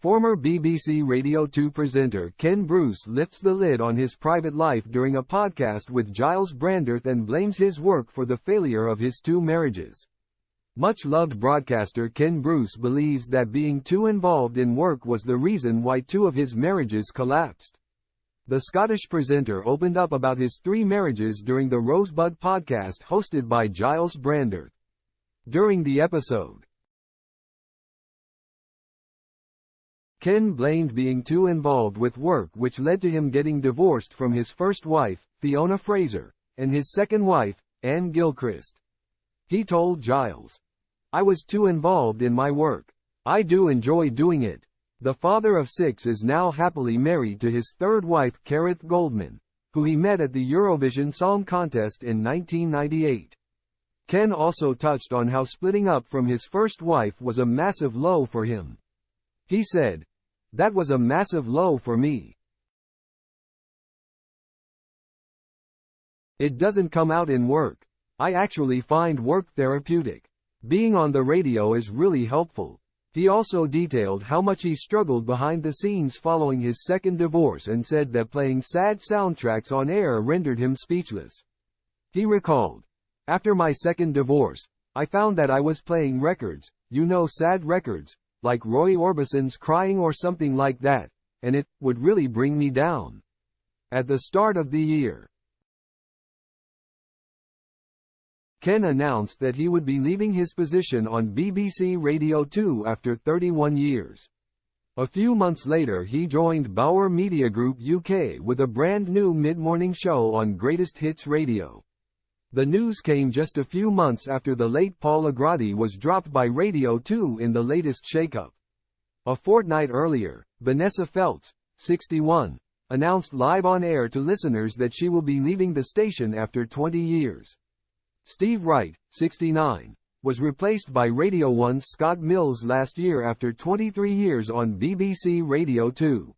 Former BBC Radio 2 presenter Ken Bruce lifts the lid on his private life during a podcast with Giles Brandreth and blames his work for the failure of his 2 marriages. Much-loved broadcaster Ken Bruce believes that being too involved in work was the reason why 2 of his marriages collapsed. The Scottish presenter opened up about his 3 marriages during the Rosebud podcast hosted by Giles Brandreth. During the episode, Ken blamed being too involved with work, which led to him getting divorced from his first wife, Fiona Fraser, and his second wife, Anne Gilchrist. He told Giles, "I was too involved in my work. I do enjoy doing it." The father of 6 is now happily married to his third wife, Carith Goldman, who he met at the Eurovision Song Contest in 1998. Ken also touched on how splitting up from his first wife was a massive low for him. He said, "That was a massive low for me. It doesn't come out in work. I actually find work therapeutic. Being on the radio is really helpful." He also detailed how much he struggled behind the scenes following his second divorce and said that playing sad soundtracks on air rendered him speechless. He recalled, "After my second divorce, I found that I was playing records, sad records, like Roy Orbison's Crying or something like that, and it would really bring me down." At the start of the year, Ken announced that he would be leaving his position on BBC Radio 2 after 31 years. A few months later he joined Bauer Media Group UK with a brand new mid-morning show on Greatest Hits Radio. The news came just a few months after the late Paul Agradi was dropped by Radio 2 in the latest shakeup. A fortnight earlier, Vanessa Feltz, 61, announced live on air to listeners that she will be leaving the station after 20 years. Steve Wright, 69, was replaced by Radio 1's Scott Mills last year after 23 years on BBC Radio 2.